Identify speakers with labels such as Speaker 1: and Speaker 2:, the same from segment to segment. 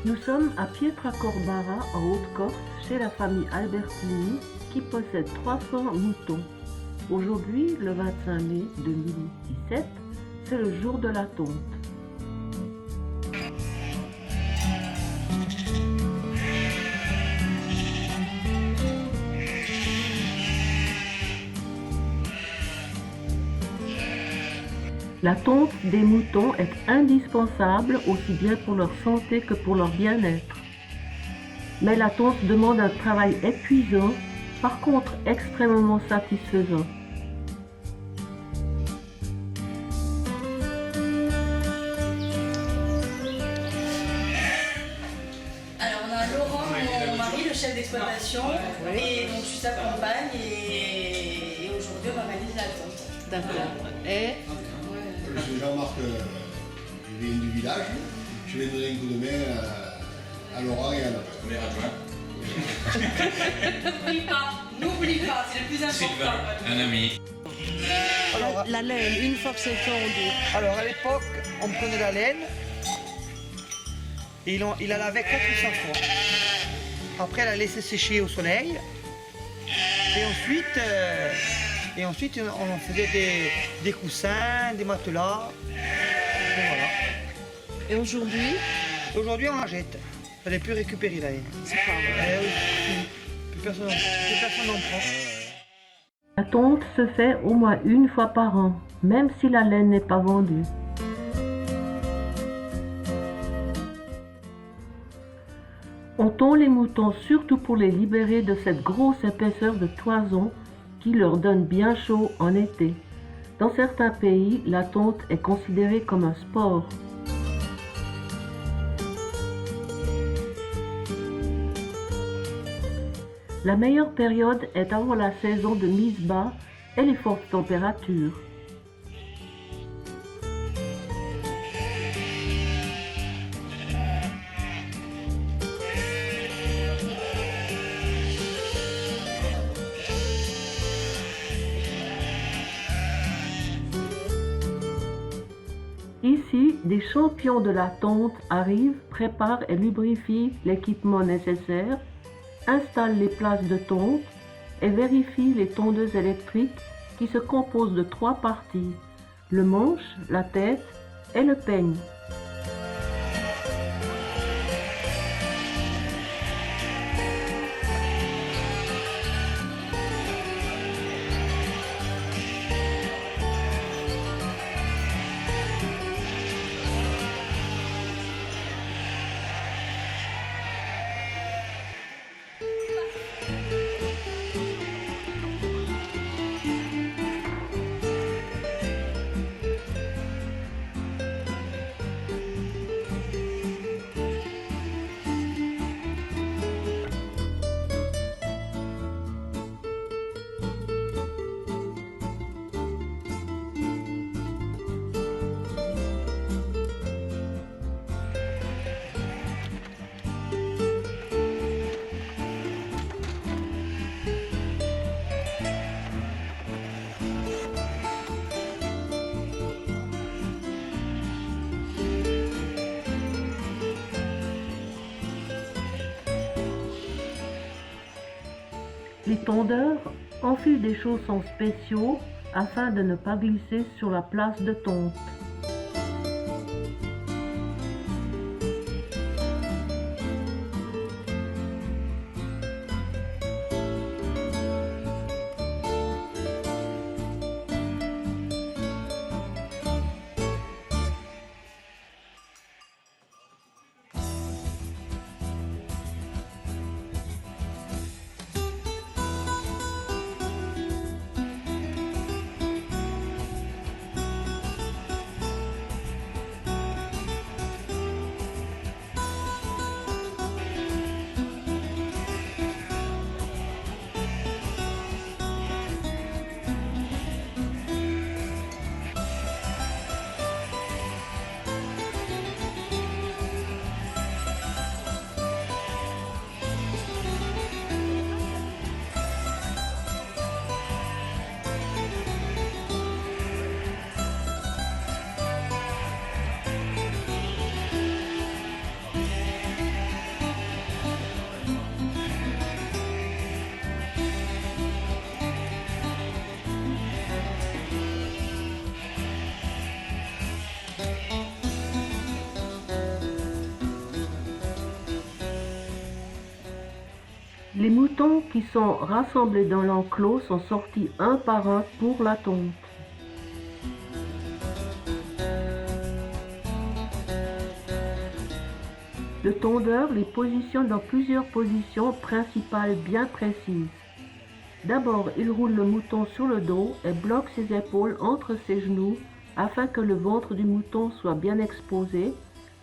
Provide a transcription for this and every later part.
Speaker 1: Nous sommes à Pietracorbara, en Haute-Corse, chez la famille Albertini, qui possède 300 moutons. Aujourd'hui, le 25 mai 2017, c'est le jour de la tonte. La tonte des moutons est indispensable aussi bien pour leur santé que pour leur bien-être. Mais la tonte demande un travail épuisant, par contre extrêmement satisfaisant.
Speaker 2: Alors on a Laurent, mon mari, le chef d'exploitation, et donc je suis sa compagne et aujourd'hui on organise la tonte.
Speaker 3: D'accord. Et
Speaker 4: Je suis Jean-Marc, je viens du village. Je vais donner un coup de main à Laurent et à Anna.
Speaker 5: Maire adjoint.
Speaker 2: N'oublie pas, c'est le plus important.
Speaker 5: Sylvain, un ami.
Speaker 6: Alors,
Speaker 3: la laine, une fois que c'est fondu.
Speaker 6: alors, à l'époque, on prenait la laine et il la lavait 4 ou 5 fois. Après, elle la laissait sécher au soleil. Et ensuite on en faisait des coussins, des matelas. Et voilà.
Speaker 3: Et aujourd'hui,
Speaker 6: Aujourd'hui, on la jette. Elle n'est plus récupérée, la laine.
Speaker 3: c'est pas vrai.
Speaker 6: Plus personne n'en prend.
Speaker 1: La tonte se fait au moins une fois par an, même si la laine n'est pas vendue. On tond les moutons surtout pour les libérer de cette grosse épaisseur de toison qui leur donne bien chaud en été. Dans certains pays, la tonte est considérée comme un sport. La meilleure période est avant la saison de mise bas et les fortes températures. Ici, des champions de la tonte arrivent, préparent et lubrifient l'équipement nécessaire, installent les places de tonte et vérifient les tondeuses électriques qui se composent de 3 parties, le manche, la tête et le peigne. Les tondeurs enfilent des chaussons spéciaux afin de ne pas glisser sur la place de tonte. Les moutons qui sont rassemblés dans l'enclos sont sortis un par un pour la tonte. Le tondeur les positionne dans plusieurs positions principales bien précises. D'abord, il roule le mouton sur le dos et bloque ses épaules entre ses genoux afin que le ventre du mouton soit bien exposé,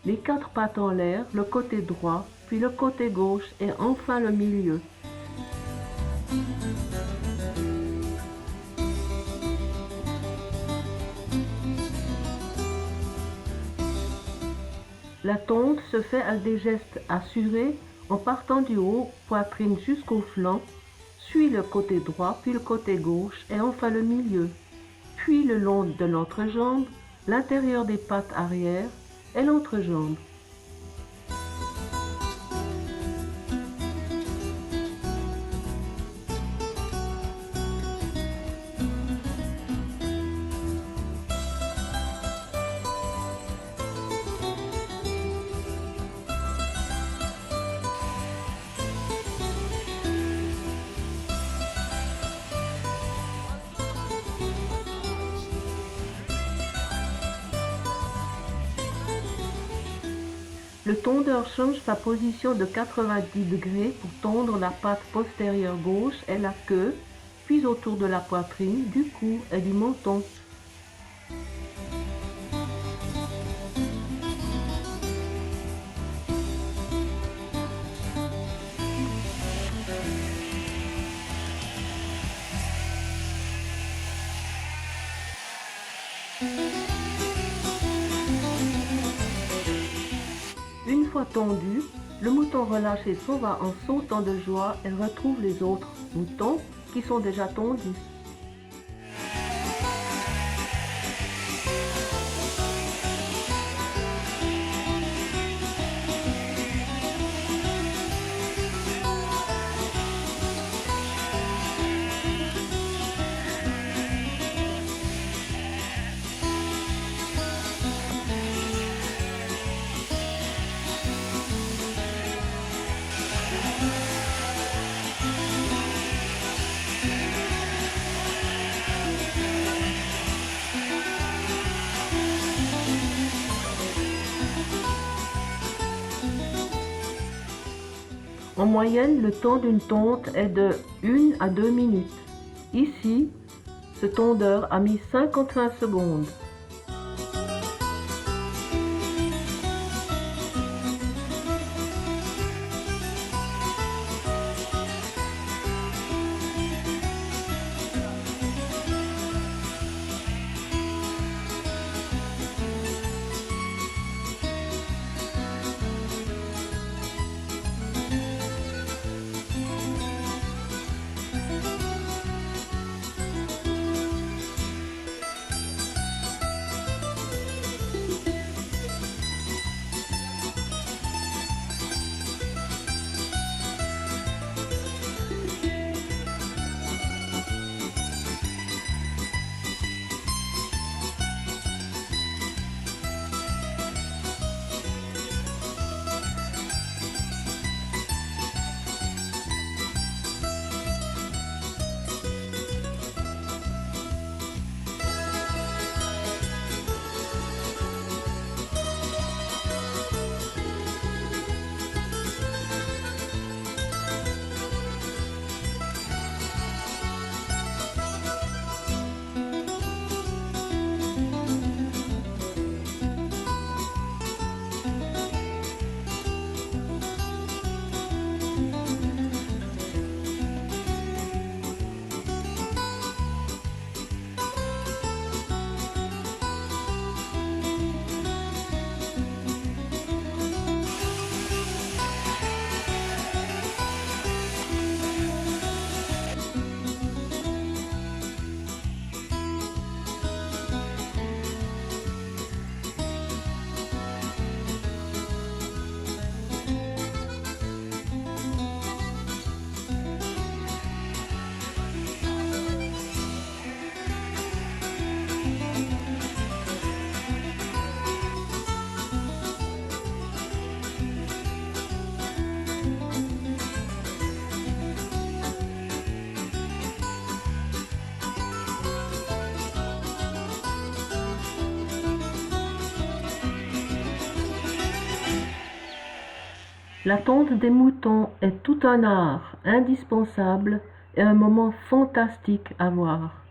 Speaker 1: les quatre pattes en l'air, le côté droit, puis le côté gauche et enfin le milieu. La tonte se fait avec des gestes assurés en partant du haut, poitrine jusqu'au flanc, suit le côté droit, puis le côté gauche et enfin le milieu, puis le long de l'entrejambe, l'intérieur des pattes arrière et l'entrejambe. Le tondeur change sa position de 90 degrés pour tondre la patte postérieure gauche et la queue, puis autour de la poitrine, du cou et du menton. Une fois tondu, le mouton relâche et s'en va en sautant de joie et retrouve les autres moutons qui sont déjà tondus. En moyenne, le temps d'une tonte est de 1 à 2 minutes. Ici, ce tondeur a mis 55 secondes. La tonte des moutons est tout un art indispensable et un moment fantastique à voir.